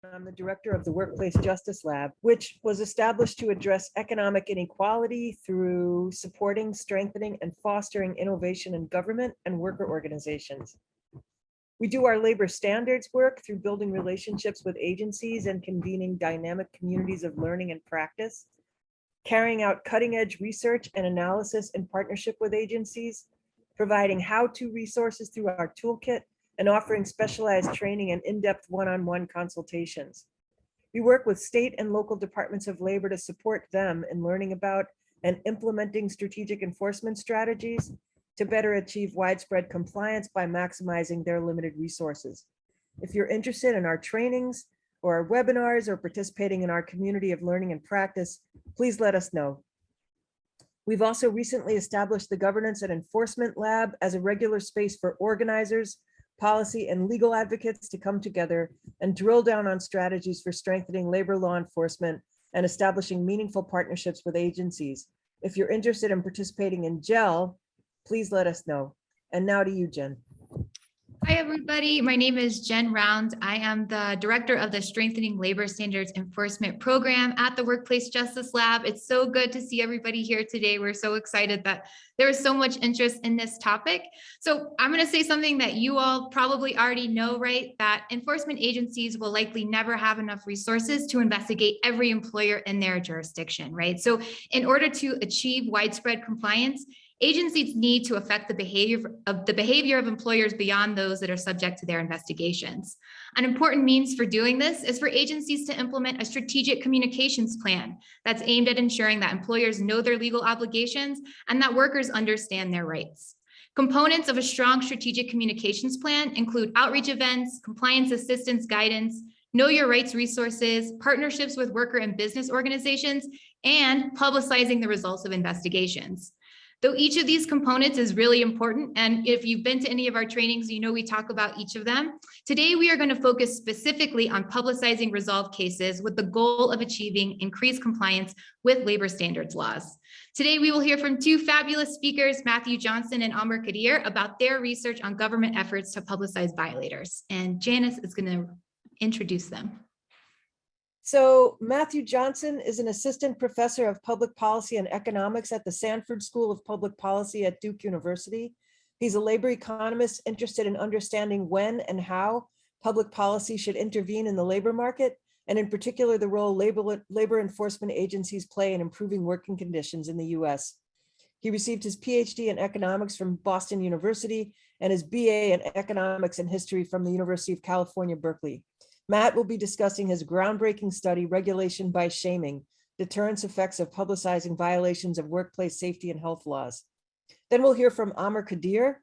I'm the director of the Workplace Justice Lab, which was established to address economic inequality through supporting, strengthening, and fostering innovation in government and worker organizations. We do our labor standards work through building relationships with agencies and convening dynamic communities of learning and practice, carrying out cutting-edge research and analysis in partnership with agencies, providing how-to resources through our toolkit, and offering specialized training and in-depth one-on-one consultations. We work with state and local departments of labor to support them in learning about and implementing strategic enforcement strategies to better achieve widespread compliance by maximizing their limited resources. If you're interested in our trainings or our webinars or participating in our community of learning and practice, please let us know. We've also recently established the Governance and Enforcement Lab as a regular space for organizers, policy, and legal advocates to come together and drill down on strategies for strengthening labor law enforcement and establishing meaningful partnerships with agencies. If you're interested in participating in GEL, please let us know. And now to you, Jen. Hi, everybody. My name is Jen Round. I am the director of the Strengthening Labor Standards Enforcement Program at the Workplace Justice Lab. It's so good to see everybody here today. We're so excited that there is so much interest in this topic. So I'm going to say something that you all probably already know, right? That enforcement agencies will likely never have enough resources to investigate every employer in their jurisdiction, right? So in order to achieve widespread compliance, agencies need to affect the behavior of employers beyond those that are subject to their investigations. An important means for doing this is for agencies to implement a strategic communications plan that's aimed at ensuring that employers know their legal obligations and that workers understand their rights. Components of a strong strategic communications plan include outreach events, compliance assistance guidance, know your rights resources, partnerships with worker and business organizations, and publicizing the results of investigations. Though each of these components is really important, and if you've been to any of our trainings, you know we talk about each of them. Today, we are going to focus specifically on publicizing resolved cases with the goal of achieving increased compliance with labor standards laws. Today, we will hear from two fabulous speakers, Matthew Johnson and Ahmer Qadeer, about their research on government efforts to publicize violators. And Janice is going to introduce them. So Matthew Johnson is an assistant professor of public policy and economics at the Sanford School of Public Policy at Duke University. He's a labor economist interested in understanding when and how public policy should intervene in the labor market, and in particular, the role labor enforcement agencies play in improving working conditions in the US. He received his PhD in economics from Boston University and his BA in economics and history from the University of California, Berkeley. Matt will be discussing his groundbreaking study, Regulation by Shaming, Deterrence Effects of Publicizing Violations of Workplace Safety and Health Laws. Then we'll hear from Ahmer Qadeer,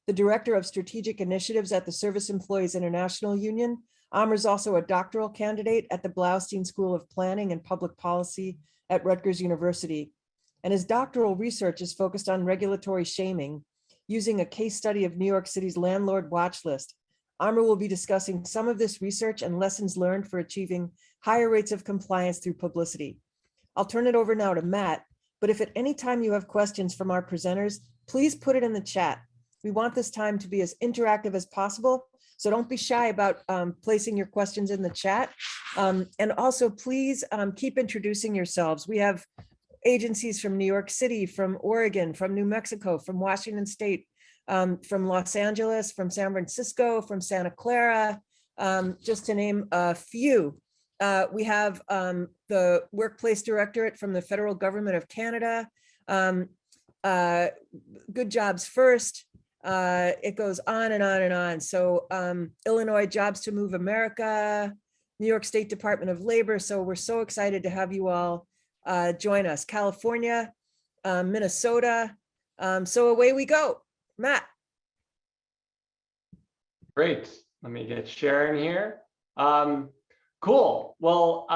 the Director of Strategic Initiatives at the Service Employees International Union. Ahmer is also a doctoral candidate at the Blaustein School of Planning and Public Policy at Rutgers University. And his doctoral research is focused on regulatory shaming, using a case study of New York City's landlord watch list. Ahmer will be discussing some of this research and lessons learned for achieving higher rates of compliance through publicity. I'll turn it over now to Matt, but if at any time you have questions from our presenters, please put it in the chat. We want this time to be as interactive as possible, so don't be shy about placing your questions in the chat. And also, please keep introducing yourselves. We have agencies from New York City, from Oregon, from New Mexico, from Washington State, from Los Angeles, from San Francisco, from Santa Clara, just to name a few. We have the Workplace Directorate from the Federal Government of Canada, Good Jobs First, it goes on and on and on. So Illinois Jobs to Move America, New York State Department of Labor. So we're so excited to have you all join us. California, Minnesota. So away we go. Matt. Great. Let me get sharing here. Cool. Well,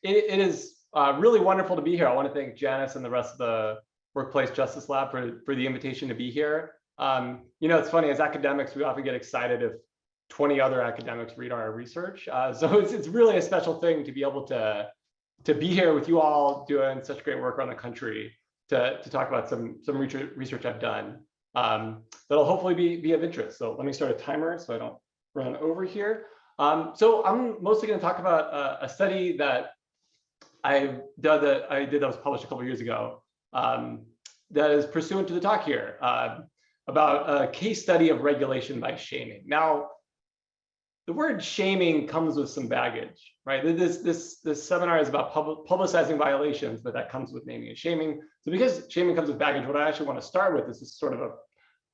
it is really wonderful to be here. I want to thank Janice and the rest of the Workplace Justice Lab for the invitation to be here. You know, it's funny, as academics, we often get excited if 20 other academics read our research. So it's really a special thing to be able to be here with you all doing such great work around the country to talk about some research I've done. That'll hopefully be of interest. So let me start a timer so I don't run over here. So I'm mostly going to talk about a study that I did that was published a couple of years ago that is pursuant to the talk here about a case study of regulation by shaming. Now, the word shaming comes with some baggage, right? This seminar is about publicizing violations, but that comes with naming and shaming. So because shaming comes with baggage, what I actually want to start with is sort of a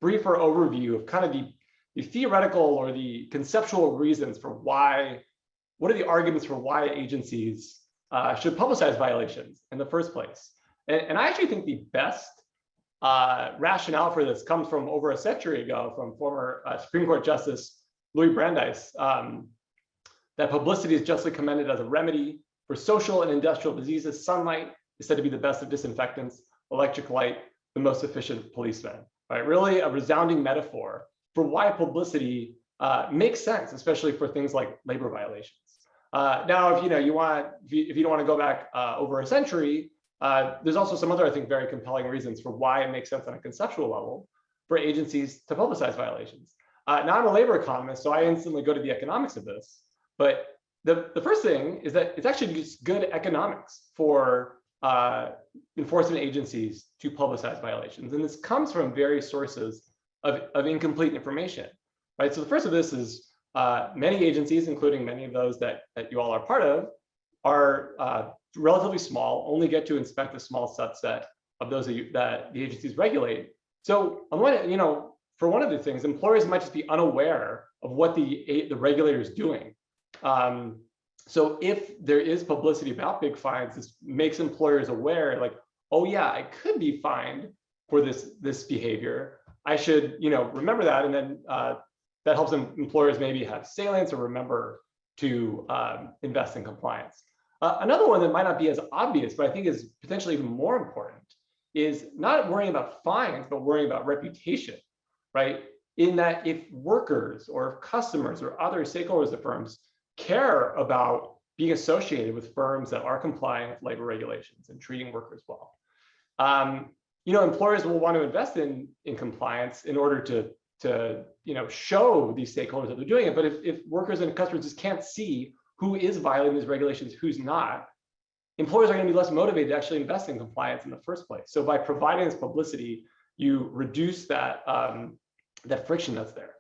briefer overview of kind of the theoretical or the conceptual reasons for what are the arguments for why agencies should publicize violations in the first place. And I actually think the best rationale for this comes from over a century ago from former Supreme Court Justice Louis Brandeis, that publicity is justly commended as a remedy for social and industrial diseases. Sunlight is said to be the best of disinfectants, electric light, the most efficient policeman, right? Really a resounding metaphor for why publicity makes sense, especially for things like labor violations. Now, if you don't want to go back over a century, there's also some other, I think, very compelling reasons for why it makes sense on a conceptual level for agencies to publicize violations. Now, I'm a labor economist, so I instantly go to the economics of this. But the first thing is that it's actually just good economics for enforcement agencies to publicize violations. And this comes from various sources of incomplete information, right? So the first of this is many agencies, including many of those that you all are part of, are relatively small, only get to inspect a small subset of those that the agencies regulate. So on one, for one of the things, employers might just be unaware of what the regulator is doing. So if there is publicity about big fines, this makes employers aware, like, oh yeah, I could be fined for this behavior. I should, remember that, and then that helps employers maybe have salience or remember to invest in compliance. Another one that might not be as obvious, but I think is potentially even more important, is not worrying about fines, but worrying about reputation, right? In that if workers or if customers or other stakeholders of firms care about being associated with firms that are compliant with labor regulations and treating workers well, employers will want to invest in compliance in order to show these stakeholders that they're doing it. But if workers and customers just can't see who is violating these regulations, who's not, employers are going to be less motivated to actually invest in compliance in the first place. So by providing this publicity, you reduce that that friction that's there.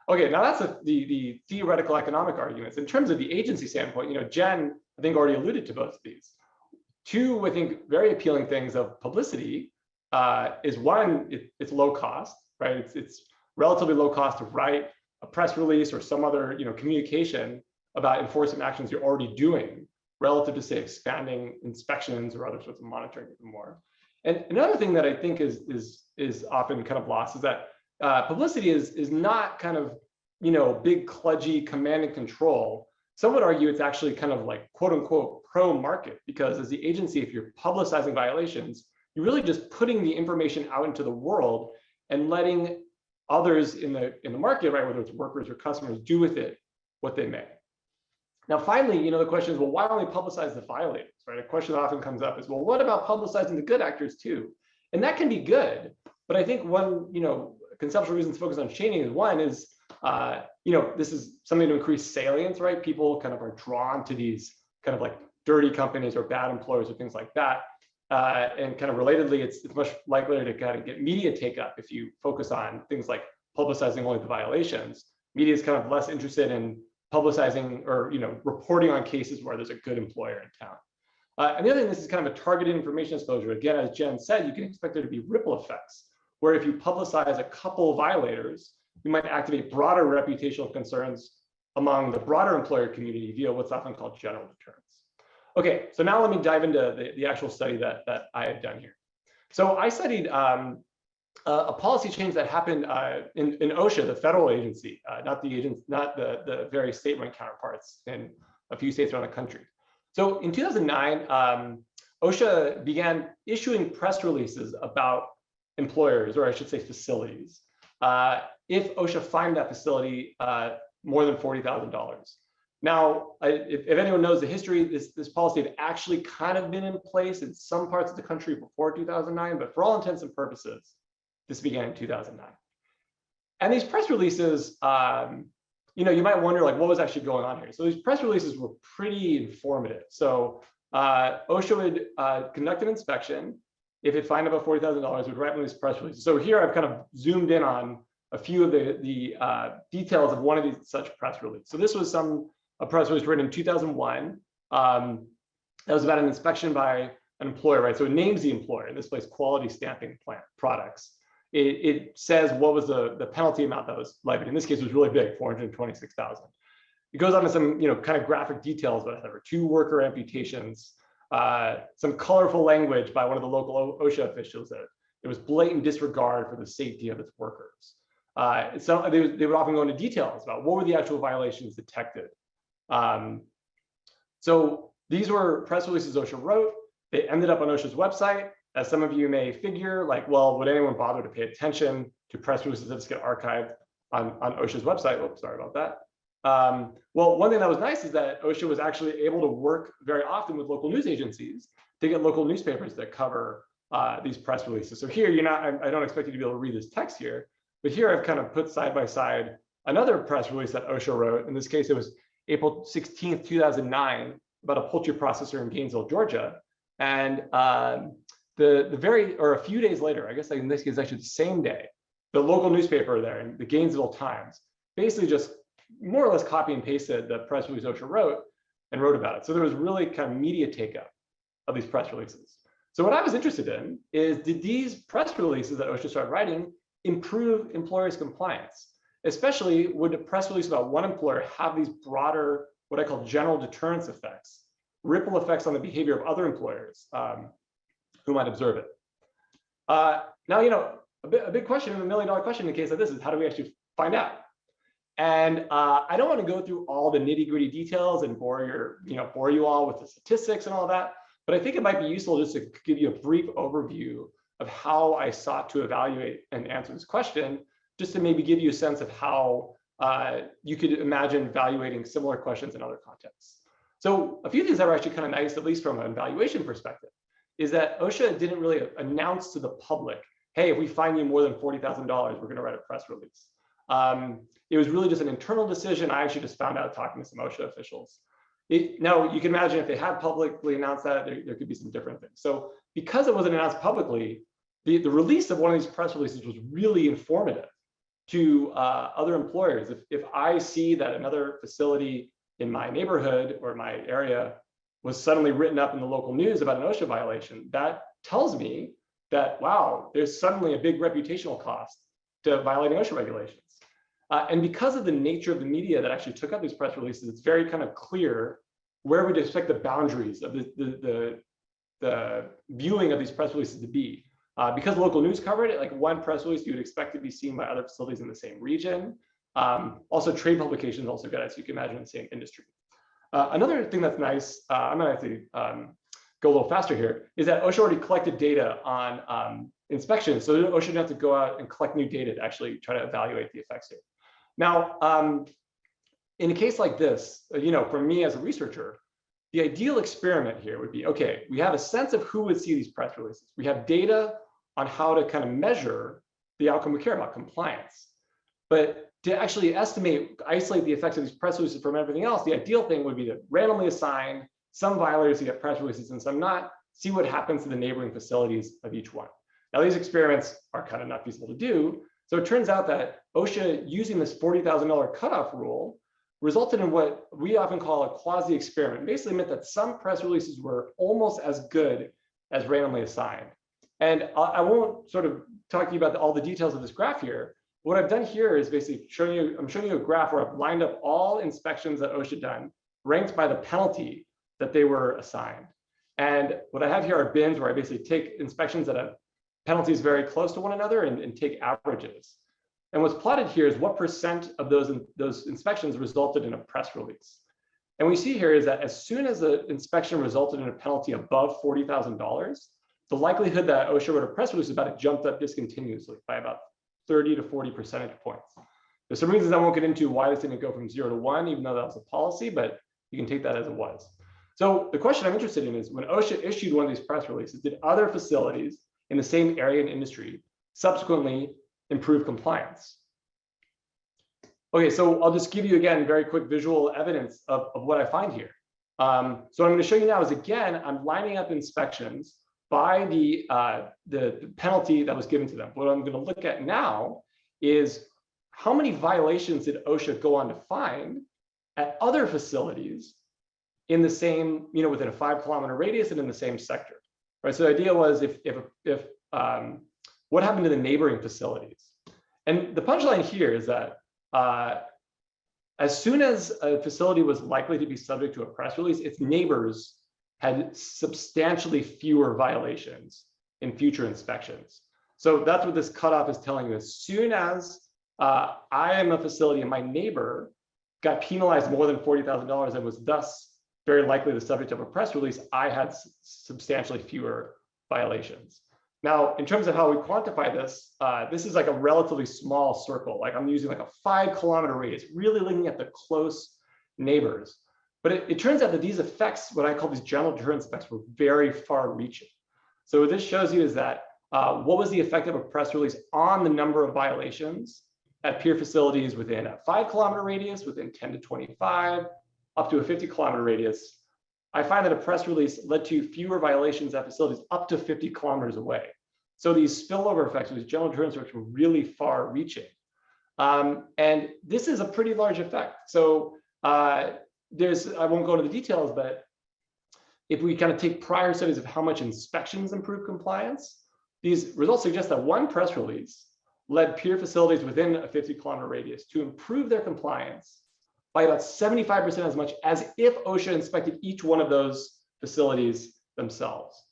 Okay, now that's the theoretical economic arguments. In terms of the agency standpoint, Jen, I think, already alluded to both of these. Two, I think, very appealing things of publicity is one, it's low cost, right? It's relatively low cost to write a press release or some other communication about enforcement actions you're already doing relative to, say, expanding inspections or other sorts of monitoring even more. And another thing that I think is often kind of lost is that publicity is not kind of big kludgy command and control. Some would argue it's actually kind of like quote unquote pro market, because as the agency, if you're publicizing violations, you're really just putting the information out into the world and letting others in the market, right, whether it's workers or customers, do with it what they may. Now, finally, the question is, well, why only publicize the violators, right? A question that often comes up is, well, what about publicizing the good actors too? And that can be good, but I think one, conceptual reason to focus on shaming is one is, this is something to increase salience, right? People kind of are drawn to these kind of like dirty companies or bad employers or things like that. And kind of relatedly, it's much likelier to kind of get media take up if you focus on things like publicizing only the violations. Media is kind of less interested in publicizing or reporting on cases where there's a good employer in town. And the other thing, this is kind of a targeted information exposure. Again, as Jen said, you can expect there to be ripple effects, where if you publicize a couple of violators, you might activate broader reputational concerns among the broader employer community via what's often called general deterrence. Okay, so now let me dive into the actual study that I had done here. So I studied a policy change that happened in OSHA, the federal agency, not the various state-run counterparts in a few states around the country. So in 2009, OSHA began issuing press releases about employers, or I should say facilities, if OSHA fined that facility more than $40,000. Now, if anyone knows the history, this policy had actually kind of been in place in some parts of the country before 2009, but for all intents and purposes, this began in 2009. And these press releases you might wonder like what was actually going on here. So these press releases were pretty informative. So OSHA would conduct an inspection. If it fined above $40,000, would write one of these press releases. So here I've kind of zoomed in on a few of the details of one of these such press releases. So this was a press release written in 2001. That was about an inspection by an employer, right? So it names the employer, in this place, Quality Stamping Plant Products. It says what was the penalty amount that was levied. In this case, it was really big, $426,000. It goes on to some, kind of graphic details about there were 2 worker amputations, some colorful language by one of the local OSHA officials that it was blatant disregard for the safety of its workers. So they would often go into details about what were the actual violations detected. So these were press releases OSHA wrote. They ended up on OSHA's website. As some of you may figure, like, well, would anyone bother to pay attention to press releases that just get archived on OSHA's website? Oops, sorry about that. Well, one thing that was nice is that OSHA was actually able to work very often with local news agencies to get local newspapers that cover these press releases. So here, I don't expect you to be able to read this text here, but here I've kind of put side by side another press release that OSHA wrote. In this case, it was April 16th, 2009, about a poultry processor in Gainesville, Georgia. And a few days later, I guess in this case, actually the same day, the local newspaper there in the Gainesville Times basically just more or less copy and pasted the press release OSHA wrote and wrote about it. So there was really kind of media take up of these press releases. So what I was interested in is, did these press releases that OSHA started writing improve employers' compliance? Especially, would a press release about one employer have these broader, what I call general deterrence effects, ripple effects on the behavior of other employers who might observe it? Now, a big question, $1 million question in a case like this is, how do we actually find out? And I don't want to go through all the nitty-gritty details and bore you all with the statistics and all that, but I think it might be useful just to give you a brief overview of how I sought to evaluate and answer this question, just to maybe give you a sense of how you could imagine evaluating similar questions in other contexts. So a few things that were actually kind of nice, at least from an evaluation perspective, is that OSHA didn't really announce to the public, hey, if we fine you more than $40,000, we're going to write a press release. It was really just an internal decision. I actually just found out talking to some OSHA officials. Now, you can imagine if they had publicly announced that, there could be some different things. So because it wasn't announced publicly, the release of one of these press releases was really informative to other employers. If I see that another facility in my neighborhood or my area was suddenly written up in the local news about an OSHA violation, that tells me that, wow, there's suddenly a big reputational cost to violating OSHA regulations. And because of the nature of the media that actually took up these press releases, it's very kind of clear where we'd expect the boundaries of the viewing of these press releases to be. Because local news covered it, like one press release, you would expect to be seen by other facilities in the same region. Also, trade publications also got it, so you can imagine the same industry. Another thing that's nice, I'm gonna actually go a little faster here, is that OSHA already collected data on inspections. So OSHA didn't have to go out and collect new data to actually try to evaluate the effects here. Now, in a case like this, for me as a researcher, the ideal experiment here would be, okay, we have a sense of who would see these press releases. We have data on how to kind of measure the outcome we care about, compliance. But to actually isolate the effects of these press releases from everything else, the ideal thing would be to randomly assign some violators to get press releases and some not, see what happens to the neighboring facilities of each one. Now, these experiments are kind of not feasible to do. So it turns out that OSHA, using this $40,000 cutoff rule, resulted in what we often call a quasi-experiment. It basically meant that some press releases were almost as good as randomly assigned. And I won't sort of talk to you about all the details of this graph here. What I've done here is basically I'm showing you a graph where I've lined up all inspections that OSHA done, ranked by the penalty that they were assigned. And what I have here are bins where I basically take inspections that have penalties very close to one another and take averages. And what's plotted here is what percent of those inspections resulted in a press release. And we see here is that as soon as the inspection resulted in a penalty above $40,000, the likelihood that OSHA wrote a press release about it jumped up discontinuously by about 30 to 40 percentage points. There's some reasons I won't get into why this didn't go from 0 to 1, even though that was a policy, but you can take that as it was. So the question I'm interested in is, when OSHA issued one of these press releases, did other facilities in the same area and industry subsequently improve compliance? Okay, so I'll just give you again very quick visual evidence of what I find here. So what I'm going to show you now is, again, I'm lining up inspections by the penalty that was given to them. What I'm going to look at now is how many violations did OSHA go on to find at other facilities in the same, within a 5-kilometer radius and in the same sector, right? So the idea was what happened to the neighboring facilities? And the punchline here is that as soon as a facility was likely to be subject to a press release, its neighbors had substantially fewer violations in future inspections. So that's what this cutoff is telling you. As soon as I am a facility and my neighbor got penalized more than $40,000 and was thus very likely the subject of a press release, I had substantially fewer violations. Now, in terms of how we quantify this, this is like a relatively small circle. Like I'm using like a 5-kilometer radius, really looking at the close neighbors. But it turns out that these effects, what I call these general deterrence effects, were very far reaching. So what this shows you is that what was the effect of a press release on the number of violations at peer facilities within a 5-kilometer radius, within 10 to 25, up to a 50-kilometer radius. I find that a press release led to fewer violations at facilities up to 50 kilometers away. So these spillover effects, these general deterrence effects, were really far reaching. And this is a pretty large effect. So I won't go into the details, but if we kind of take prior studies of how much inspections improve compliance, these results suggest that one press release led peer facilities within a 50-kilometer radius to improve their compliance by about 75% as much as if OSHA inspected each one of those facilities themselves,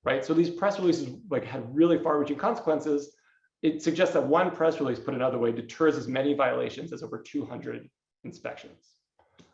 right? So these press releases had really far-reaching consequences. It suggests that one press release, put another way, deters as many violations as over 200 inspections.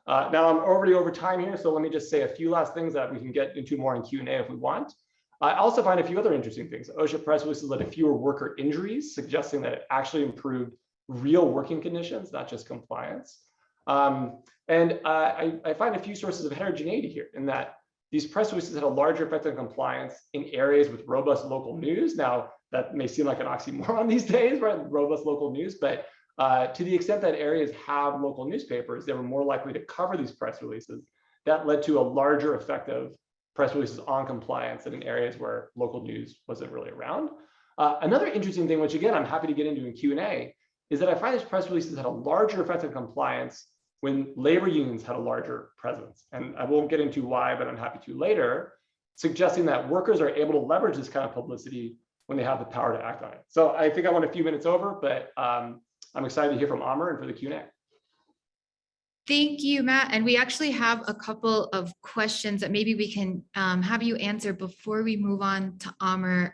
Now I'm already over time here, so let me just say a few last things that we can get into more in Q&A if we want. I also find a few other interesting things. OSHA press releases led to fewer worker injuries, suggesting that it actually improved real working conditions, not just compliance. I find a few sources of heterogeneity here in that these press releases had a larger effect on compliance in areas with robust local news. Now, that may seem like an oxymoron these days, right? Robust local news, but to the extent that areas have local newspapers, they were more likely to cover these press releases. That led to a larger effect of press releases on compliance than in areas where local news wasn't really around. Another interesting thing, which again, I'm happy to get into in Q&A, is that I find these press releases had a larger effect on compliance when labor unions had a larger presence. And I won't get into why, but I'm happy to later, suggesting that workers are able to leverage this kind of publicity when they have the power to act on it. So I think I went a few minutes over, but I'm excited to hear from Ahmer and for the Q&A. Thank you, Matt. And we actually have a couple of questions that maybe we can have you answer before we move on to Ahmer.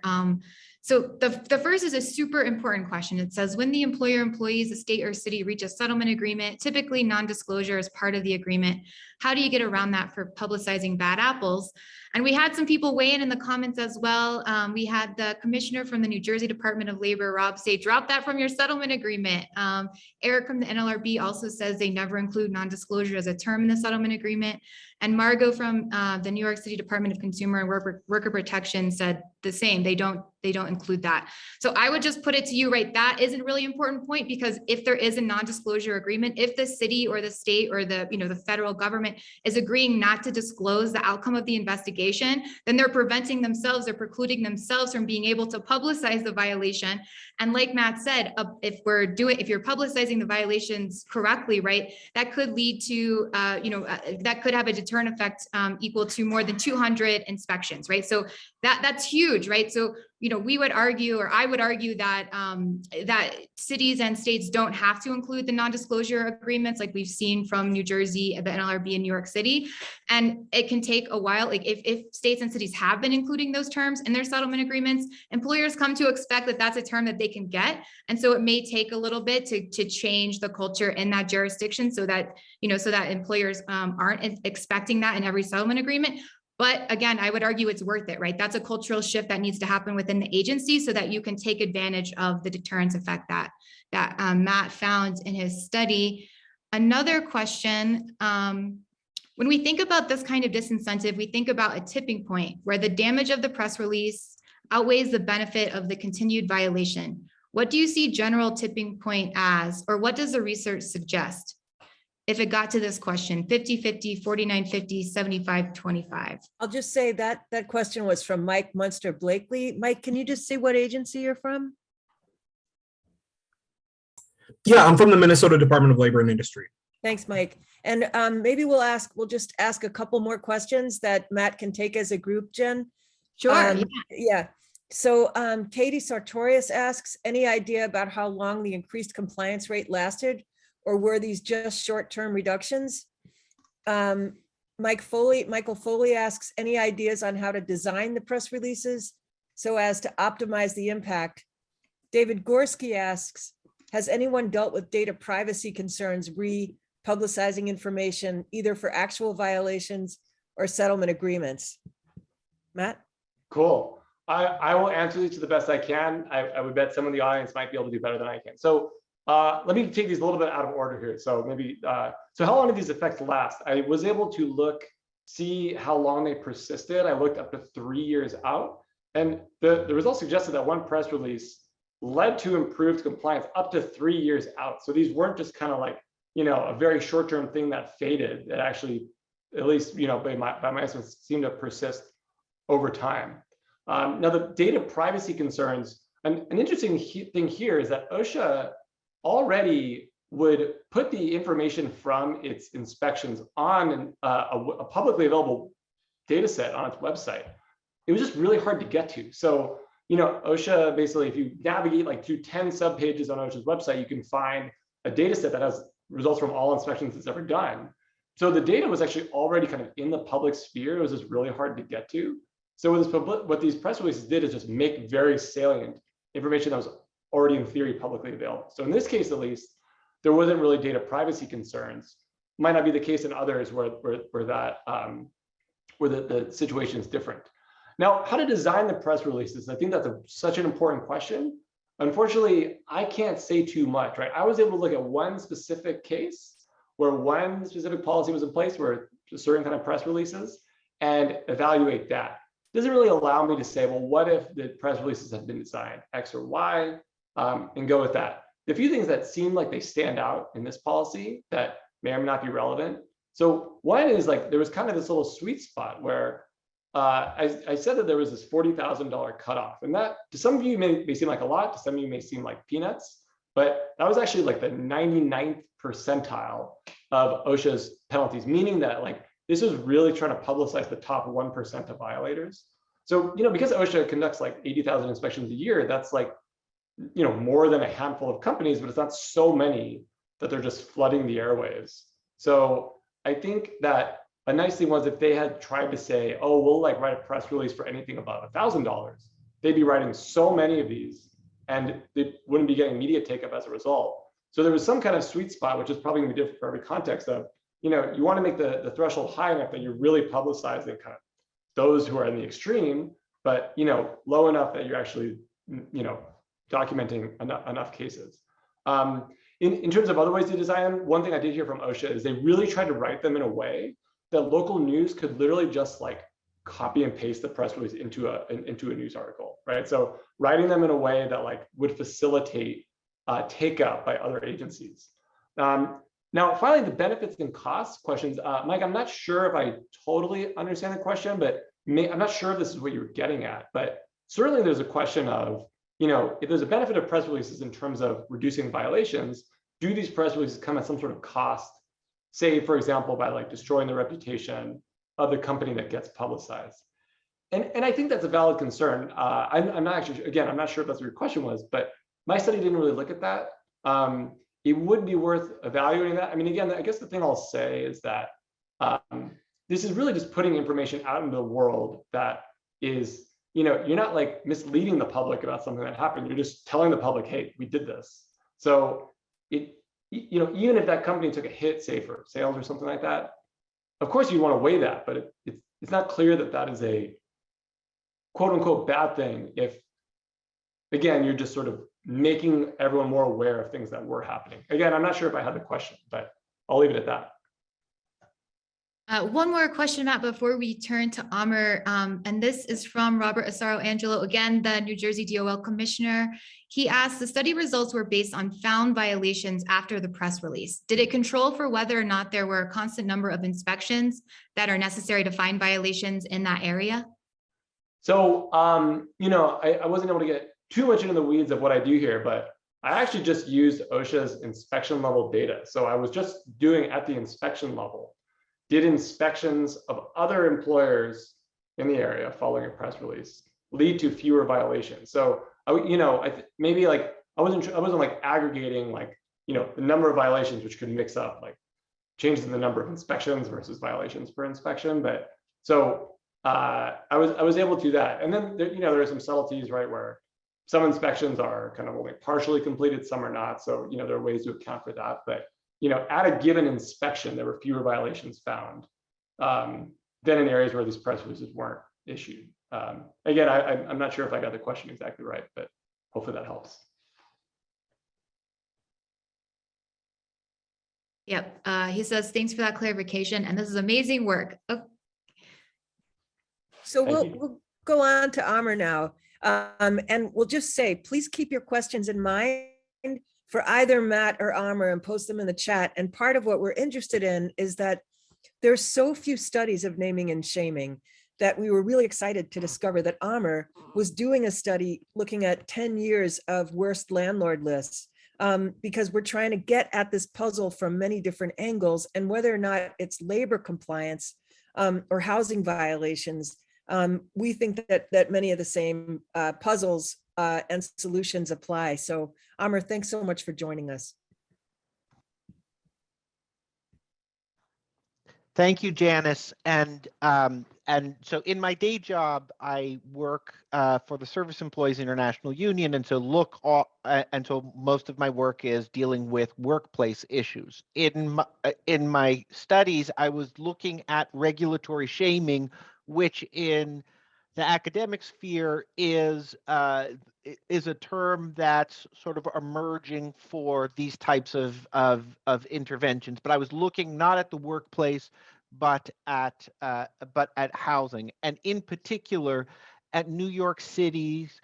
So the first is a super important question. It says, when the employer employees, the state or city reach a settlement agreement, typically non-disclosure is part of the agreement. How do you get around that for publicizing bad apples? And we had some people weigh in the comments as well. We had the commissioner from the New Jersey Department of Labor, Rob, say, drop that from your settlement agreement. Eric from the NLRB also says they never include non-disclosure as a term in the settlement agreement. And Margot from the New York City Department of Consumer and Worker Protection said the same. They don't include that. So I would just put it to you, right? That is a really important point, because if there is a non-disclosure agreement, if the city or the state or the federal government is agreeing not to disclose the outcome of the investigation, then they're preventing themselves, they're precluding themselves from being able to publicize the violation. And like Matt said, if you're publicizing the violations correctly, right, that could lead to, that could have a deterrent effect equal to more than 200 inspections, right? So that's huge, right? So, we would argue, or I would argue that that cities and states don't have to include the non-disclosure agreements like we've seen from New Jersey, the NLRB in New York City. And it can take a while. Like if states and cities have been including those terms in their settlement agreements, employers come to expect that that's a term that they can get. And so it may take a little bit to change the culture in that jurisdiction so that, so that employers aren't expecting that in every settlement agreement. But again, I would argue it's worth it, right? That's a cultural shift that needs to happen within the agency so that you can take advantage of the deterrence effect that Matt found in his study. Another question, when we think about this kind of disincentive, we think about a tipping point where the damage of the press release outweighs the benefit of the continued violation. What do you see general tipping point as, or what does the research suggest? If it got to this question, 50-50, 49-50, 75-25. I'll just say that that question was from Mike Munster Blakely. Mike, can you just say what agency you're from? Yeah, I'm from the Minnesota Department of Labor and Industry. Thanks, Mike. And maybe we'll just ask a couple more questions that Matt can take as a group, Jen. Sure. Yeah. So Katie Sartorius asks, any idea about how long the increased compliance rate lasted, or were these just short-term reductions? Michael Foley asks, any ideas on how to design the press releases so as to optimize the impact? David Gorski asks, has anyone dealt with data privacy concerns re-publicizing information either for actual violations or settlement agreements? Matt? Cool. I will answer these to the best I can. I would bet some of the audience might be able to do better than I can. So let me take these a little bit out of order here. So maybe, so how long did these effects last? I was able to see how long they persisted. I looked up to 3 years out, and the results suggested that one press release led to improved compliance up to 3 years out. So these weren't just kind of like, a very short-term thing that faded. That actually, at least, by my estimates, seemed to persist over time. Now, the data privacy concerns, an interesting thing here is that OSHA already would put the information from its inspections on a publicly available data set on its website. It was just really hard to get to. So, OSHA, basically, if you navigate through 10 subpages on OSHA's website, you can find a data set that has results from all inspections it's ever done. So the data was actually already kind of in the public sphere. It was just really hard to get to. So what these press releases did is just make very salient information that was already in theory publicly available. So in this case, at least, there wasn't really data privacy concerns. Might not be the case in others where the situation is different. Now, how to design the press releases, I think that's such an important question. Unfortunately, I can't say too much, right? I was able to look at one specific case where one specific policy was in place where certain kind of press releases and evaluate that. Doesn't really allow me to say, well, what if the press releases have been designed X or Y, and go with that. The few things that seem like they stand out in this policy that may or may not be relevant. So one is there was kind of this little sweet spot where I said that there was this $40,000 cutoff, and that to some of you may seem like a lot, to some of you may seem like peanuts, but that was actually the 99th percentile of OSHA's penalties, meaning that this is really trying to publicize the top 1% of violators. So, because OSHA conducts 80,000 inspections a year, that's more than a handful of companies, but it's not so many that they're just flooding the airwaves. So I think that a nice thing was if they had tried to say, oh, we'll write a press release for anything above $1,000, they'd be writing so many of these and they wouldn't be getting media take up as a result. So there was some kind of sweet spot, which is probably gonna be different for every context of, you want to make the threshold high enough that you're really publicizing kind of those who are in the extreme, but low enough that you're actually documenting enough cases. In terms of other ways to design, one thing I did hear from OSHA is they really tried to write them in a way that local news could literally just copy and paste the press release into a news article, right? So writing them in a way that would facilitate take up by other agencies. Now, finally, the benefits and costs questions. Mike, I'm not sure if I totally understand the question, but I'm not sure if this is what you're getting at, but certainly there's a question of, if there's a benefit of press releases in terms of reducing violations, do these press releases come at some sort of cost, say, for example, by destroying the reputation of the company that gets publicized? And I think that's a valid concern. I'm not actually, again, I'm not sure if that's what your question was, but my study didn't really look at that. It would be worth evaluating that. I mean, again, I guess the thing I'll say is that this is really just putting information out into the world that is, you're not misleading the public about something that happened. You're just telling the public, hey, we did this. So even if that company took a hit, say for sales or something like that, of course you want to weigh that, but it's not clear that that is a quote unquote bad thing if, again, you're just sort of making everyone more aware of things that were happening. Again, I'm not sure if I had the question, but I'll leave it at that. One more question, Matt, before we turn to Ahmer, and this is from Robert Asaro Angelo, again, the New Jersey DOL commissioner. He asked, the study results were based on found violations after the press release. Did it control for whether or not there were a constant number of inspections that are necessary to find violations in that area? So, I wasn't able to get too much into the weeds of what I do here, but I actually just used OSHA's inspection level data. So I was just doing at the inspection level. Did inspections of other employers in the area following a press release lead to fewer violations? So maybe like I wasn't like aggregating like the number of violations, which could mix up like changes in the number of inspections versus violations per inspection. But so I was able to do that, and then there are some subtleties, right, where some inspections are kind of only partially completed, some are not. So there are ways to account for that, but at a given inspection, there were fewer violations found than in areas where these press releases weren't issued. Again, I'm not sure if I got the question exactly right, but hopefully that helps. Yep. He says, thanks for that clarification. And this is amazing work. Oh. So we'll go on to Ahmer now. And we'll just say, please keep your questions in mind for either Matt or Ahmer and post them in the chat. And part of what we're interested in is that there's so few studies of naming and shaming that we were really excited to discover that Ahmer was doing a study looking at 10 years of worst landlord lists, because we're trying to get at this puzzle from many different angles, and whether or not it's labor compliance or housing violations. We think that many of the same puzzles and solutions apply. So Ahmer, thanks so much for joining us. Thank you, Janice. And so in my day job, I work for the Service Employees International Union, and so most of my work is dealing with workplace issues. In my studies, I was looking at regulatory shaming, which in the academic sphere is a term that's sort of emerging for these types of interventions. But I was looking not at the workplace, but at housing, and in particular at New York City's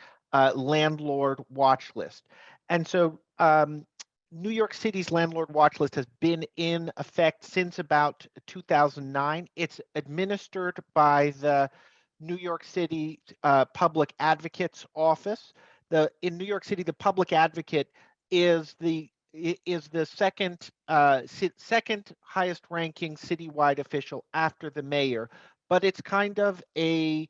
landlord watch list. And so New York City's landlord watch list has been in effect since about 2009. It's administered by the New York City Public Advocate's Office. In New York City, the Public Advocate is the second highest ranking citywide official after the mayor, but it's kind of a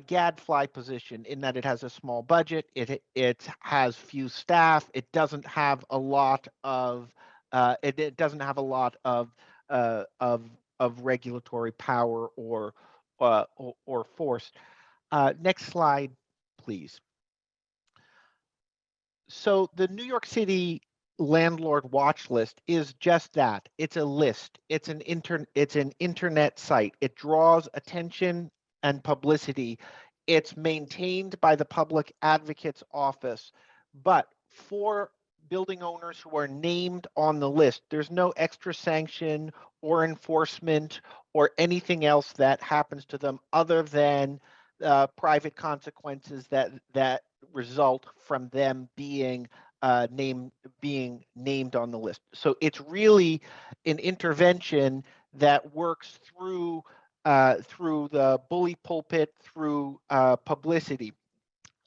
gadfly position in that it has a small budget, it has few staff, it doesn't have a lot of regulatory power or force. Next slide, please. So the New York City landlord watch list is just that. It's a list. It's an internet site. It draws attention and publicity. It's maintained by the Public Advocate's Office. But for building owners who are named on the list, there's no extra sanction or enforcement or anything else that happens to them other than private consequences that result from them being named on the list. So it's really an intervention that works through the bully pulpit, through publicity.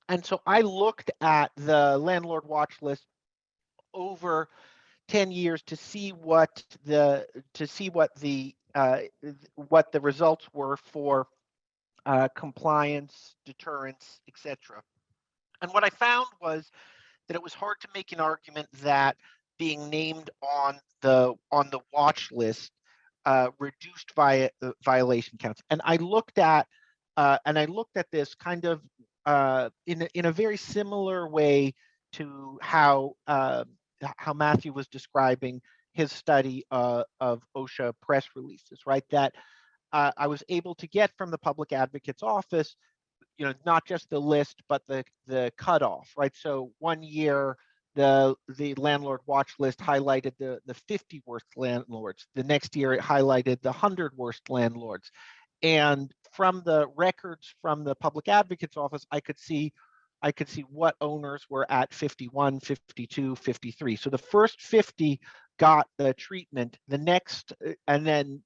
And so I looked at the landlord watch list over 10 years to see what the results were for compliance, deterrence, etc. And what I found was that it was hard to make an argument that being named on the watch list reduced violation counts. And I looked at this kind of in a very similar way to how Matthew was describing his study of OSHA press releases, right? That I was able to get from the Public Advocate's Office, not just the list, but the cutoff, right? So one year the landlord watch list highlighted the 50 worst landlords. The next year, it highlighted the 100 worst landlords. And from the records from the public advocate's office, I could see what owners were at 51, 52, 53. So the first 50 got the treatment. The next, and then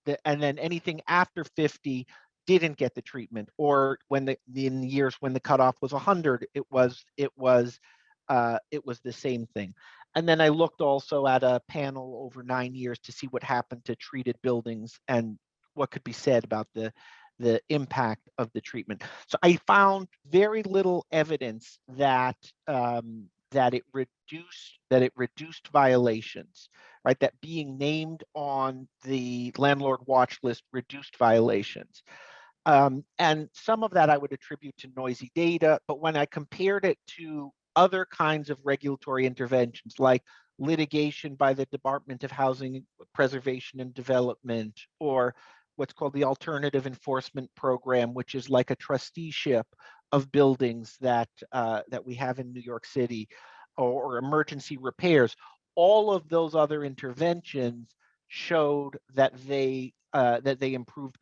anything after 50 didn't get the treatment. Or when in the years when the cutoff was 100, it was the same thing. And then I looked also at a panel over 9 years to see what happened to treated buildings and what could be said about the impact of the treatment. So I found very little evidence that it reduced violations, right? That being named on the landlord watch list reduced violations. And some of that I would attribute to noisy data, but when I compared it to other kinds of regulatory interventions like litigation by the Department of Housing Preservation and Development, or what's called the Alternative Enforcement Program, which is like a trusteeship of buildings that we have in New York City, or emergency repairs, all of those other interventions showed that they improved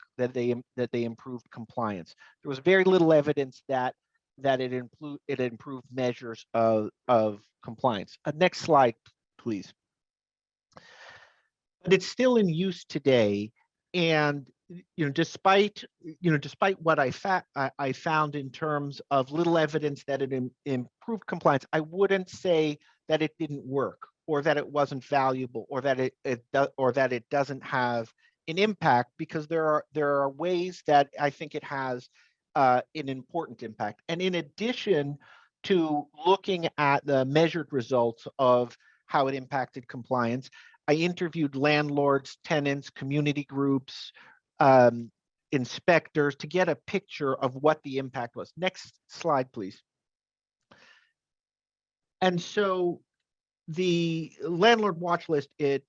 compliance. There was very little evidence that it improved measures of compliance. Next slide, please. But it's still in use today, and despite what I found in terms of little evidence that it improved compliance, I wouldn't say that it didn't work, or that it wasn't valuable, or that it doesn't have an impact, because there are ways that I think it has an important impact. And in addition to looking at the measured results of how it impacted compliance, I interviewed landlords, tenants, community groups, inspectors to get a picture of what the impact was. Next slide, please. And so the landlord watch list, it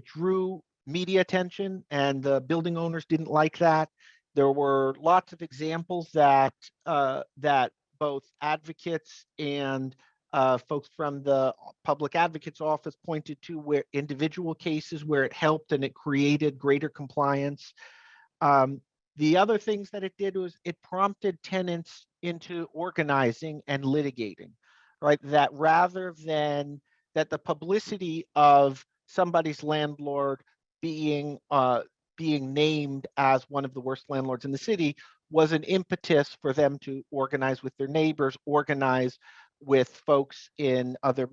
drew media attention, and the building owners didn't like that. There were lots of examples that both advocates and folks from the public advocate's office pointed to, where individual cases where it helped and it created greater compliance. The other things that it did was it prompted tenants into organizing and litigating, right? That rather than that the publicity of somebody's landlord being named as one of the worst landlords in the city was an impetus for them to organize with their neighbors, organize with folks in other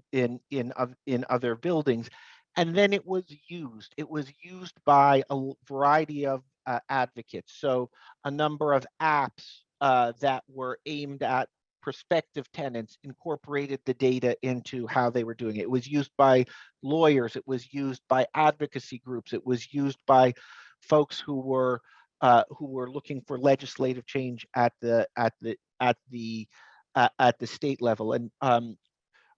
buildings. And then it was used by a variety of advocates. So a number of apps that were aimed at prospective tenants incorporated the data into how they were doing it. It was used by lawyers. It was used by advocacy groups. It was used by folks who were looking for legislative change at the state level. And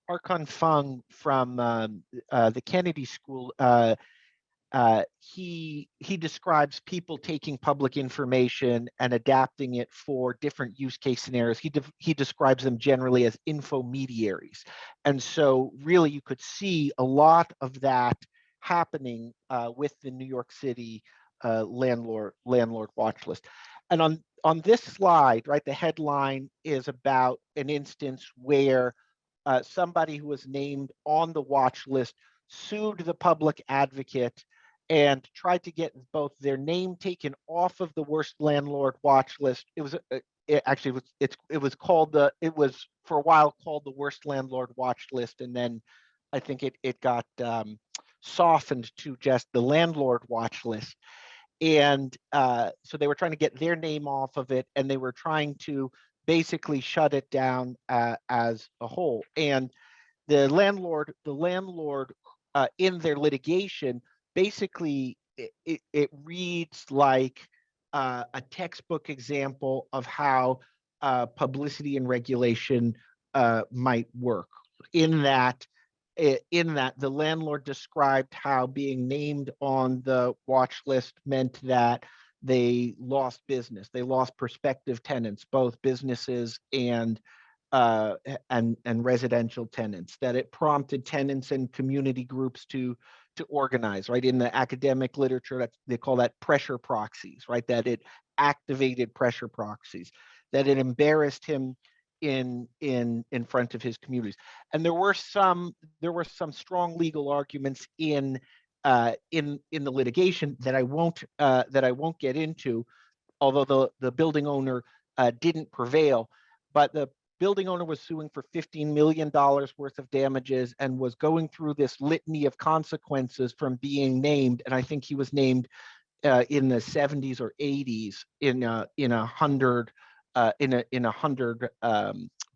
Archon Fung from the Kennedy School, he describes people taking public information and adapting it for different use case scenarios. He describes them generally as infomediaries. And so really you could see a lot of that happening with the New York City landlord watch list. And on this slide, right, the headline is about an instance where somebody who was named on the watch list sued the public advocate and tried to get both their name taken off of the worst landlord watch list. It was for a while called the worst landlord watch list, and then I think it got softened to just the landlord watch list. And so they were trying to get their name off of it, and they were trying to basically shut it down as a whole. And the landlord in their litigation, basically it reads like a textbook example of how publicity and regulation might work. In that the landlord described how being named on the watch list meant that they lost business. They lost prospective tenants, both businesses and and residential tenants, that it prompted tenants and community groups to organize, right? In the academic literature, they call that pressure proxies, right? That it activated pressure proxies, that it embarrassed him in front of his communities. And there were some strong legal arguments in the litigation that I won't get into, although the building owner didn't prevail. But the building owner was suing for $15 million worth of damages and was going through this litany of consequences from being named. And I think he was named in the 70s or 80s in a 100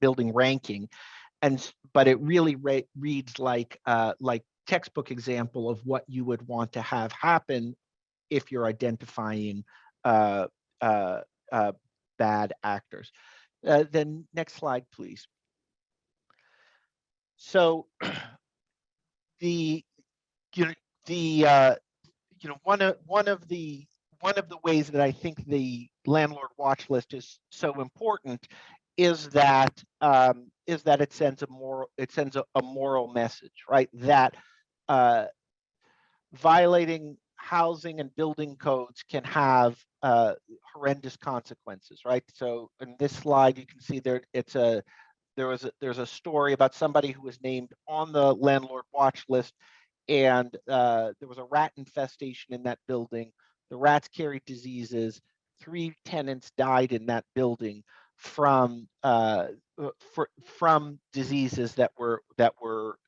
building ranking. But it really reads like textbook example of what you would want to have happen if you're identifying bad actors. Then next slide, please. So one of the ways that I think the landlord watch list is so important is that it sends a moral message, right? That violating housing and building codes can have horrendous consequences, right? So in this slide, you can see there's a story about somebody who was named on the landlord watch list, and there was a rat infestation in that building. The rats carried diseases. 3 tenants died in that building from diseases that were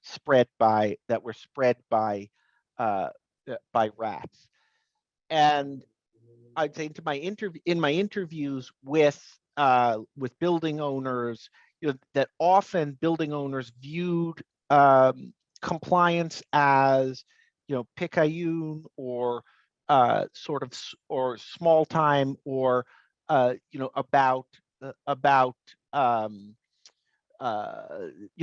spread by rats. And I'd say in my interviews with building owners, that often building owners viewed compliance as, picayune or or small time, or about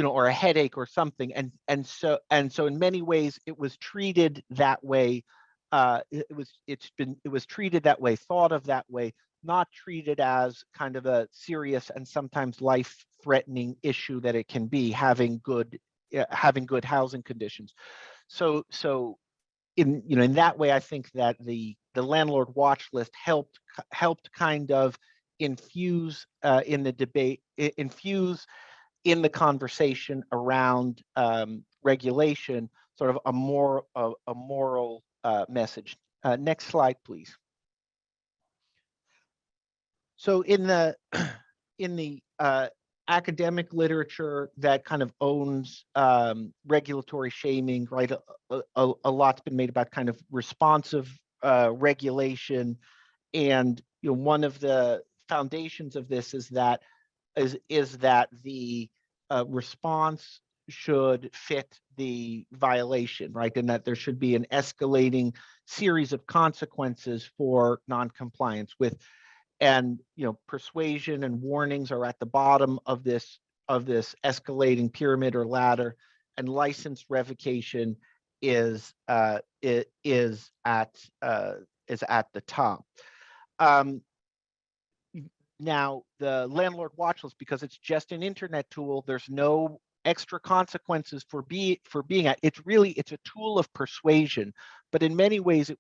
or a headache or something, and so in many ways it was treated that way. It was treated that way, thought of that way, not treated as kind of a serious and sometimes life-threatening issue that it can be, having good housing conditions. So in that way, I think that the landlord watch list helped kind of infuse in the debate, infuse in the conversation around regulation, sort of a moral message. Next slide, please. So in the academic literature that kind of owns regulatory shaming, right? A lot's been made about kind of responsive regulation, and one of the foundations of this is that the response should fit the violation, right? And that there should be an escalating series of consequences for noncompliance with. And persuasion and warnings are at the bottom of this escalating pyramid or ladder, and license revocation is at the top. Now the landlord watch list, because it's just an internet tool, there's no extra consequences for being at. It's a tool of persuasion, but in many ways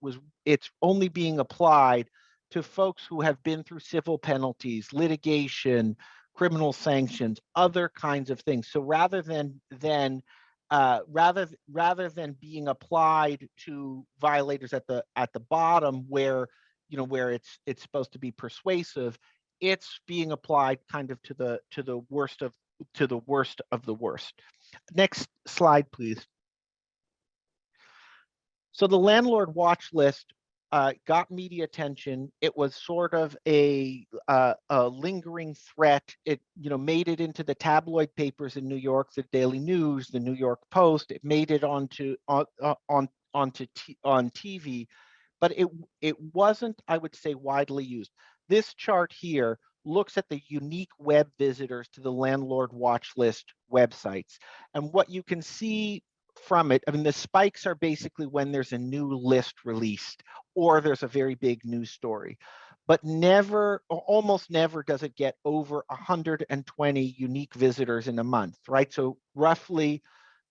it's only being applied to folks who have been through civil penalties, litigation, criminal sanctions, other kinds of things. So rather than being applied to violators at the bottom, where it's supposed to be persuasive, it's being applied kind of to the worst of the worst. Next slide, please. So the landlord watch list got media attention. It was sort of a lingering threat. It made it into the tabloid papers in New York, the Daily News, the New York Post. It made it on TV, but it wasn't, I would say, widely used. This chart here looks at the unique web visitors to the landlord watch list websites, and what you can see from it, I mean, the spikes are basically when there's a new list released or there's a very big news story. but never, or almost never, does it get over 120 unique visitors in a month, right? So roughly,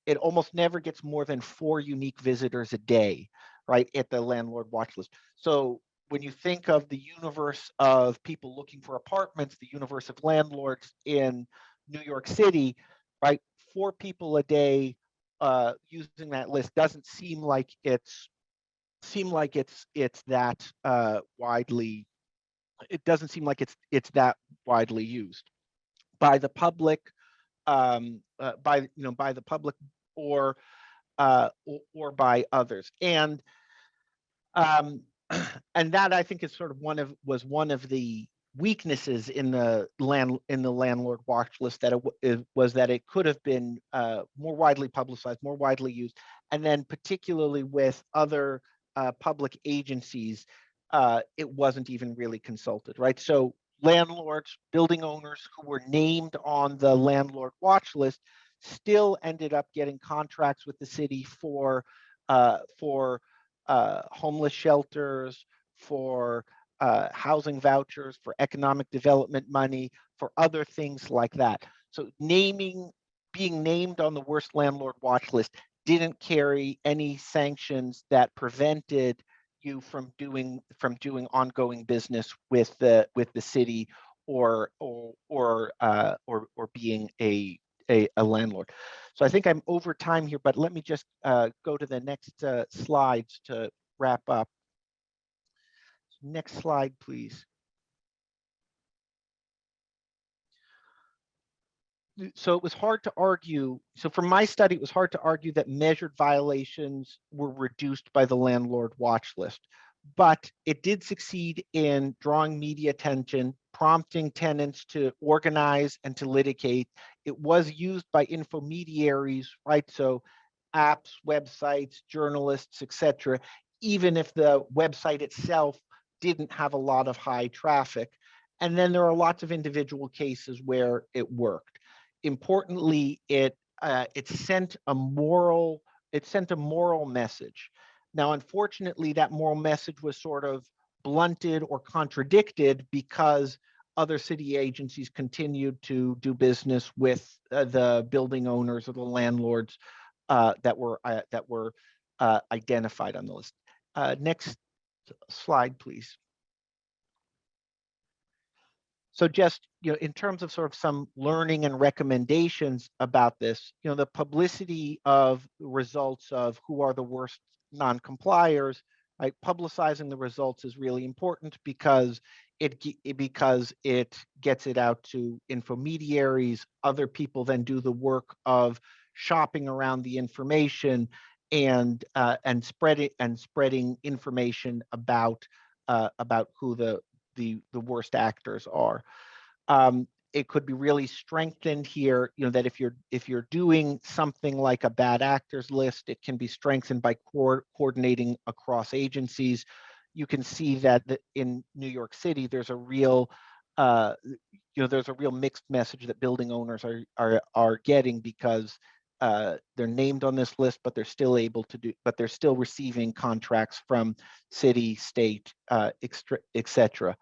it almost never gets more than 4 unique visitors a day, right, at the landlord watch list. So when you think of the universe of people looking for apartments, the universe of landlords in New York City, right, 4 people a day using that list doesn't seem like it's that widely. It doesn't seem like it's that widely used by the public, by the public, or by others. And and that, I think, is sort of was one of the weaknesses in the landlord watch list, that it could have been more widely publicized, more widely used, and then particularly with other public agencies, it wasn't even really consulted, right? So landlords, building owners who were named on the landlord watch list still ended up getting contracts with the city for homeless shelters, for housing vouchers, for economic development money, for other things like that. So being named on the worst landlord watch list didn't carry any sanctions that prevented you from doing ongoing business with the city, or being a landlord. So I think I'm over time here, but let me just go to the next slides to wrap up. Next slide, please. So it was hard to argue. So for my study, it was hard to argue that measured violations were reduced by the landlord watch list, but it did succeed in drawing media attention, prompting tenants to organize and to litigate. It was used by infomediaries, right? So apps, websites, journalists, etc., even if the website itself didn't have a lot of high traffic. And then there are lots of individual cases where it worked. Importantly, it sent a moral message. Now, unfortunately, that moral message was sort of blunted or contradicted because other city agencies continued to do business with the building owners or the landlords that were identified on the list. Next slide, please. So just, in terms of sort of some learning and recommendations about this, the publicity of results of who are the worst non-compliers, right? Publicizing the results is really important because it gets it out to infomediaries. Other people then do the work of shopping around the information and spreading information about who the worst actors are. It could be really strengthened here, that if you're doing something like a bad actors list, it can be strengthened by coordinating across agencies. You can see that in New York City, there's a real mixed message that building owners are getting, because they're named on this list, but they're still receiving contracts from city, state, etc.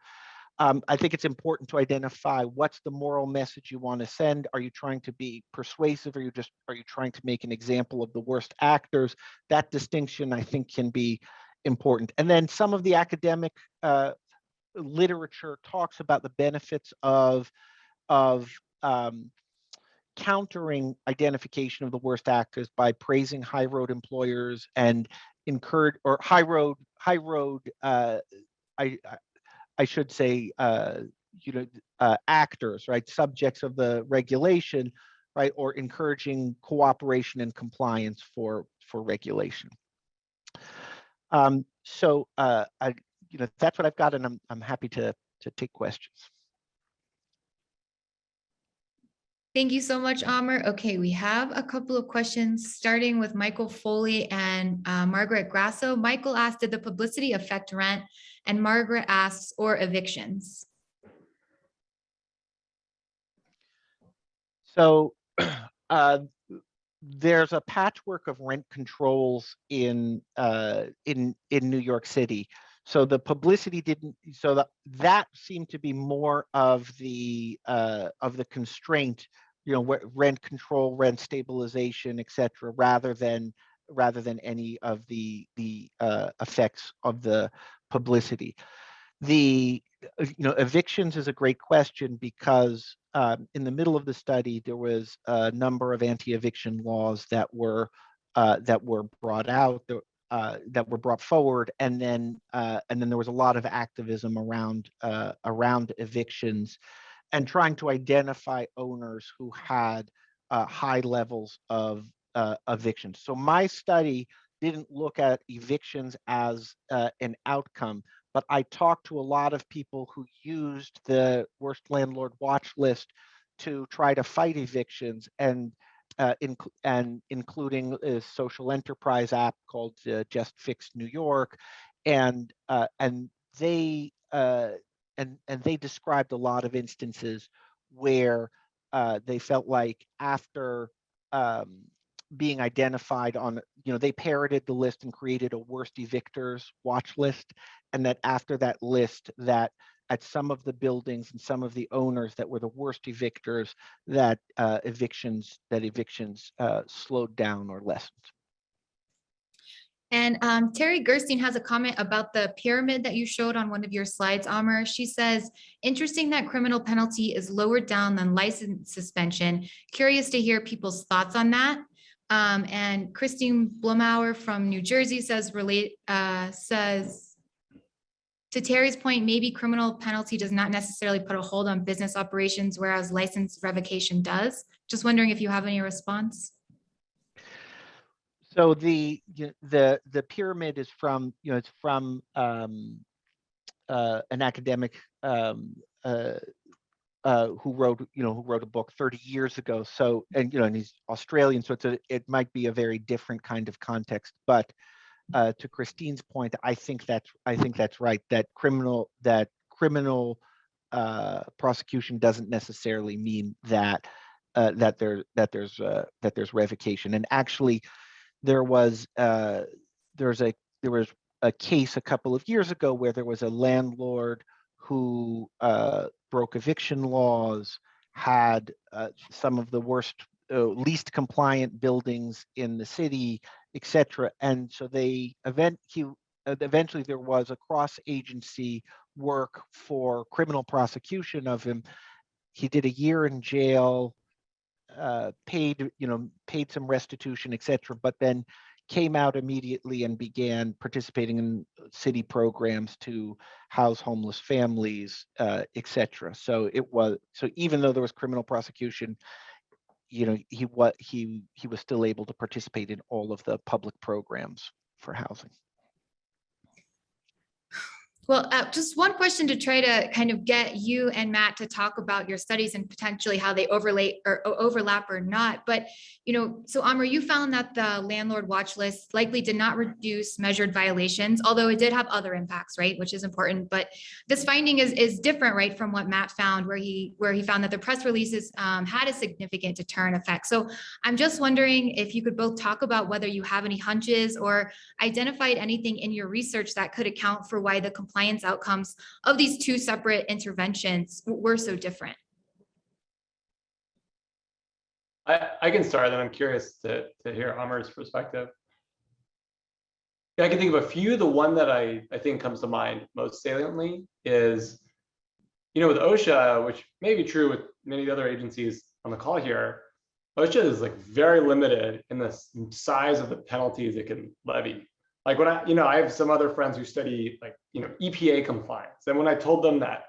I think it's important to identify what's the moral message you want to send. Are you trying to be persuasive, or are you trying to make an example of the worst actors? That distinction, I think, can be important. And then some of the academic literature talks about the benefits of countering identification of the worst actors by praising high road employers and I should say, actors, right, subjects of the regulation, right, or encouraging cooperation and compliance for regulation. So that's what I've got, and I'm happy to take questions. Thank you so much, Ahmer. Okay, we have a couple of questions, starting with Michael Foley and Margaret Grasso. Michael asked, did the publicity affect rent? And Margaret asks, or evictions? So there's a patchwork of rent controls in New York City. So the publicity didn't, so that seemed to be more of the constraint, rent control, rent stabilization, et cetera, rather than any of the effects of the publicity. The evictions is a great question because in the middle of the study there was a number of anti-eviction laws that were brought out, that were brought forward, and then there was a lot of activism around evictions and trying to identify owners who had high levels of evictions. So my study didn't look at evictions as an outcome, but I talked to a lot of people who used the worst landlord watch list to try to fight evictions, and including a social enterprise app called Just Fix New York, and they described a lot of instances where they felt like after being identified on, they parroted the list and created a worst evictors watch list, and that after that list, that at some of the buildings and some of the owners that were the worst evictors, that evictions slowed down or lessened. And Terry Gerstein has a comment about the pyramid that you showed on one of your slides, Ahmer. She says, interesting that criminal penalty is lower down than license suspension. Curious to hear people's thoughts on that. And Christine Blumauer from New Jersey says, to Terry's point, maybe criminal penalty does not necessarily put a hold on business operations, whereas license revocation does. Just wondering if you have any response. So the pyramid is from, it's from an academic who wrote a book 30 years ago. So, and he's Australian, so it might be a very different kind of context. But to Christine's point, I think that's right. That criminal prosecution doesn't necessarily mean that there's revocation. And actually, there was a case a couple of years ago where there was a landlord who broke eviction laws, had some of the worst, least compliant buildings in the city, etc. And so eventually there was a cross-agency work for criminal prosecution of him. He did a year in jail, paid some restitution, etc., but then came out immediately and began participating in city programs to house homeless families, etc. So even though there was criminal prosecution, he was still able to participate in all of the public programs for housing. Well, just one question to try to kind of get you and Matt to talk about your studies and potentially how they overlap or not. But, so Ahmer, you found that the landlord watch list likely did not reduce measured violations, although it did have other impacts, right? Which is important. But this finding is different, right, from what Matt found, where he found that the press releases had a significant deterrent effect. So I'm just wondering if you could both talk about whether you have any hunches or identified anything in your research that could account for why the compliance outcomes of these two separate interventions were so different. I can start, and I'm curious to hear Ahmer's perspective. Yeah, I can think of a few. The one that I think comes to mind most saliently is, with OSHA, which may be true with many of the other agencies on the call here, OSHA is like very limited in the size of the penalties it can levy. Like when I have some other friends who study EPA compliance, and when I told them that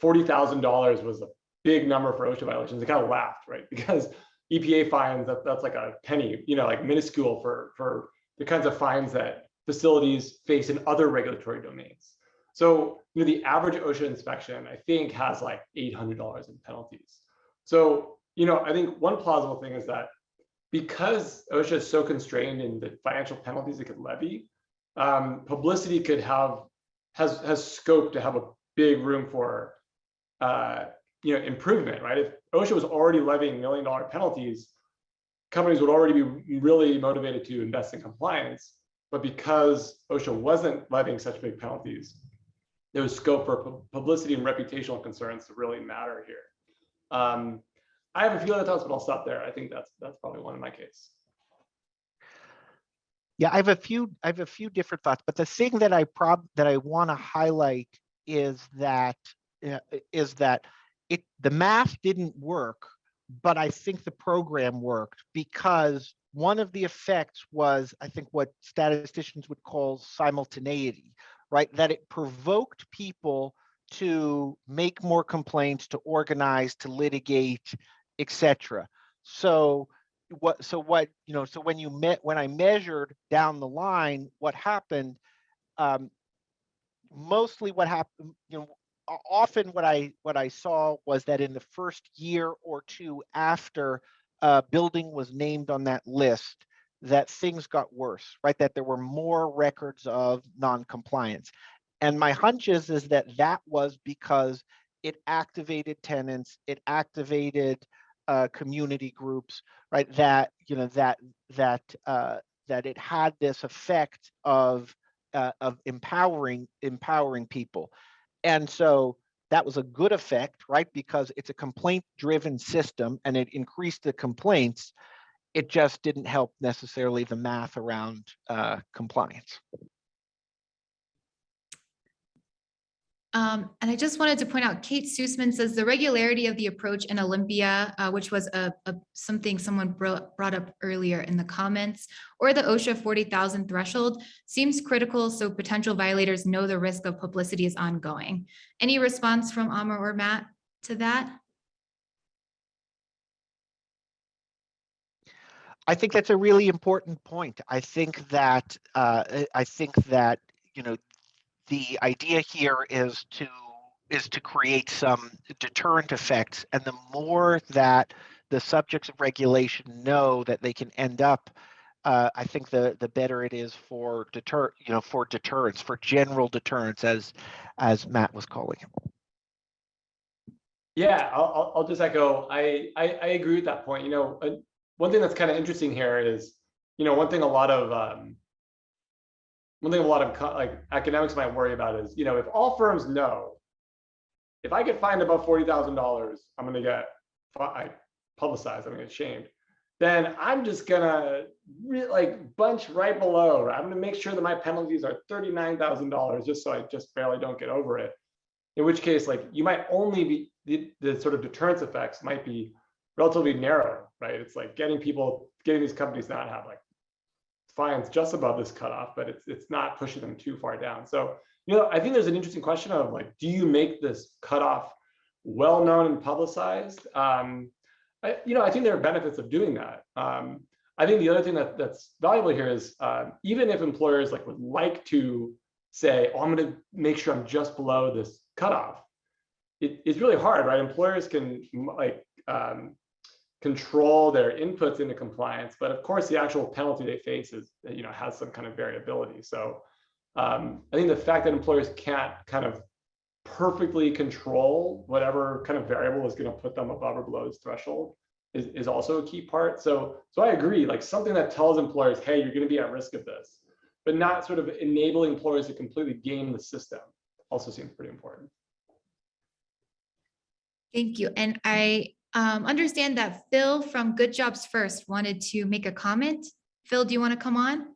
$40,000 was a big number for OSHA violations, they kind of laughed, right? Because EPA fines, that's like a penny, like minuscule for the kinds of fines that facilities face in other regulatory domains. So the average OSHA inspection, I think, has like $800 in penalties. So I think one plausible thing is that because OSHA is so constrained in the financial penalties it could levy, publicity has scope to have a big room for improvement, right? If OSHA was already levying $1 million penalties, companies would already be really motivated to invest in compliance. but because OSHA wasn't levying such big penalties, there was scope for publicity and reputational concerns to really matter here. I have a few other thoughts, but I'll stop there. I think that's probably one in my case. Yeah, I have a few different thoughts, but the thing that I want to highlight is that the math didn't work, but I think the program worked because one of the effects was, I think, what statisticians would call simultaneity, right? That it provoked people to make more complaints, to organize, to litigate, etc. So when I measured down the line what happened, mostly what happened, often what I saw was that in the first year or two after a building was named on that list, that things got worse, right? That there were more records of non-compliance. And my hunch is that was because it activated tenants, it activated community groups, right? That it had this effect of empowering people. And so that was a good effect, right? Because it's a complaint-driven system and it increased the complaints. It just didn't help necessarily the math around compliance. And I just wanted to point out, Kate Sussman says the regularity of the approach in Olympia, which was something someone brought up earlier in the comments, or the OSHA 40,000 threshold seems critical so potential violators know the risk of publicity is ongoing. Any response from Ahmer or Matt to that? I think that's a really important point. I think that the idea here is to create some deterrent effects, and the more that the subjects of regulation know that they can end up, I think the better it is for deterrence, for general deterrence, as Matt was calling it. Yeah, I'll just echo. I agree with that point. One thing that's kind of interesting here is, one thing a lot of like academics might worry about is, if all firms know, if I get fined above $40,000, I'm going to get publicized, I'm going to get shamed. Then I'm just going to bunch right below. I'm going to make sure that my penalties are $39,000 just so I just barely don't get over it. In which case, you might only be, the sort of deterrence effects might be relatively narrow, right? It's like getting these companies not have fines just above this cutoff, but it's not pushing them too far down. So, I think there's an interesting question of do you make this cutoff well known and publicized? I think there are benefits of doing that. I think the other thing that's valuable here is even if employers would like to say, oh, I'm going to make sure I'm just below this cutoff, it's really hard, right? Employers can control their inputs into compliance, but of course the actual penalty they face is, has some kind of variability. So I think the fact that employers can't kind of perfectly control whatever kind of variable is going to put them above or below this threshold is also a key part. So I agree, something that tells employers, hey, you're going to be at risk of this, but not sort of enabling employers to completely game the system also seems pretty important. Thank you. And I understand that Phil from Good Jobs First wanted to make a comment. Phil, do you want to come on?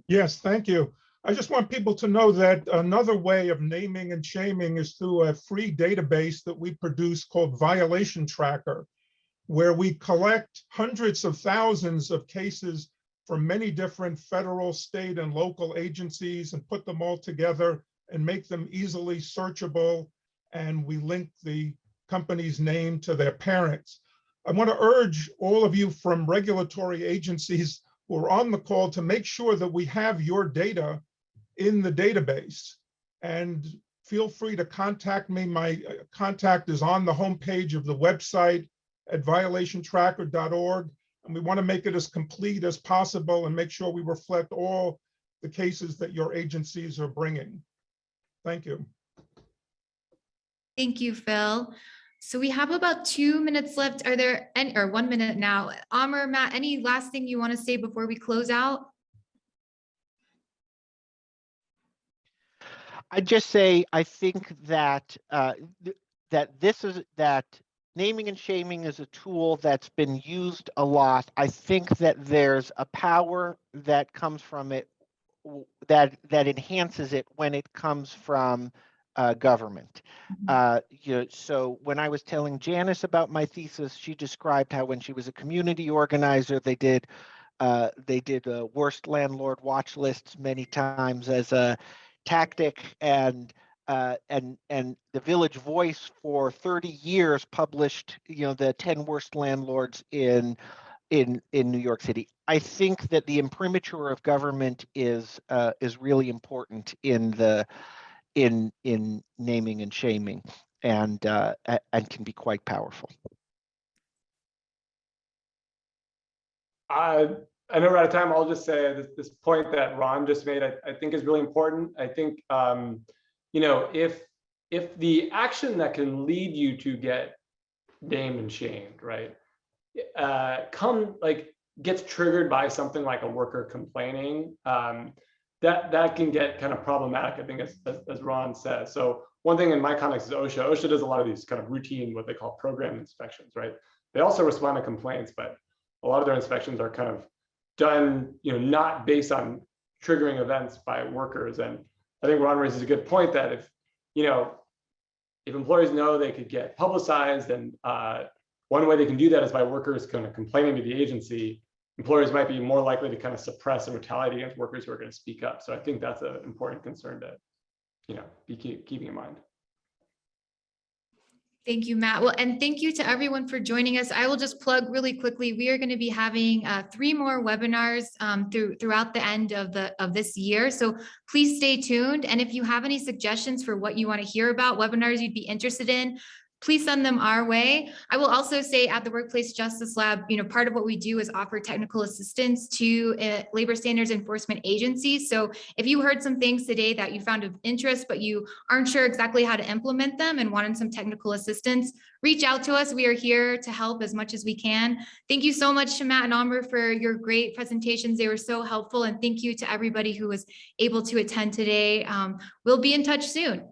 Yes, thank you. I just want people to know that another way of naming and shaming is through a free database that we produce called Violation Tracker, where we collect hundreds of thousands of cases from many different federal, state, and local agencies and put them all together and make them easily searchable. And we link the company's name to their parents. I want to urge all of you from regulatory agencies who are on the call to make sure that we have your data in the database. And feel free to contact me. My contact is on the homepage of the website at violationtracker.org. And we want to make it as complete as possible and make sure we reflect all the cases that your agencies are bringing. Thank you. Thank you, Phil. So we have about 2 minutes left. Are there any, or 1 minute now? Ahmer, Matt, any last thing you want to say before we close out? I'd just say, I think that that naming and shaming is a tool that's been used a lot. I think that there's a power that comes from it that enhances it when it comes from government. So when I was telling Janice about my thesis, she described how when she was a community organizer, they did worst landlord watch lists many times as a tactic, and the Village Voice for 30 years published, the 10 worst landlords in New York City. I think that the imprimatur of government is really important in naming and shaming, and can be quite powerful. I know we're out of time. I'll just say this point that Ron just made, I think is really important. I think, if the action that can lead you to get named and shamed, right, gets triggered by something like a worker complaining, that can get kind of problematic, I think, as Ron says. So one thing in my context is OSHA. OSHA does a lot of these kind of routine, what they call program inspections, right? They also respond to complaints, but a lot of their inspections are kind of done, not based on triggering events by workers. And I think Ron raises a good point that if employees know they could get publicized, and one way they can do that is by workers kind of complaining to the agency, employers might be more likely to kind of suppress and retaliate against workers who are going to speak up. So I think that's an important concern to, be keeping in mind. Thank you, Matt. Well, and thank you to everyone for joining us. I will just plug really quickly. We are going to be having 3 more webinars throughout the end of this year. So please stay tuned. And if you have any suggestions for what you want to hear about, webinars you'd be interested in, please send them our way. I will also say at the Workplace Justice Lab, part of what we do is offer technical assistance to labor standards enforcement agencies. So if you heard some things today that you found of interest, but you aren't sure exactly how to implement them and wanted some technical assistance, reach out to us. We are here to help as much as we can. Thank you so much to Matt and Ahmer for your great presentations. They were so helpful. And thank you to everybody who was able to attend today. We'll be in touch soon.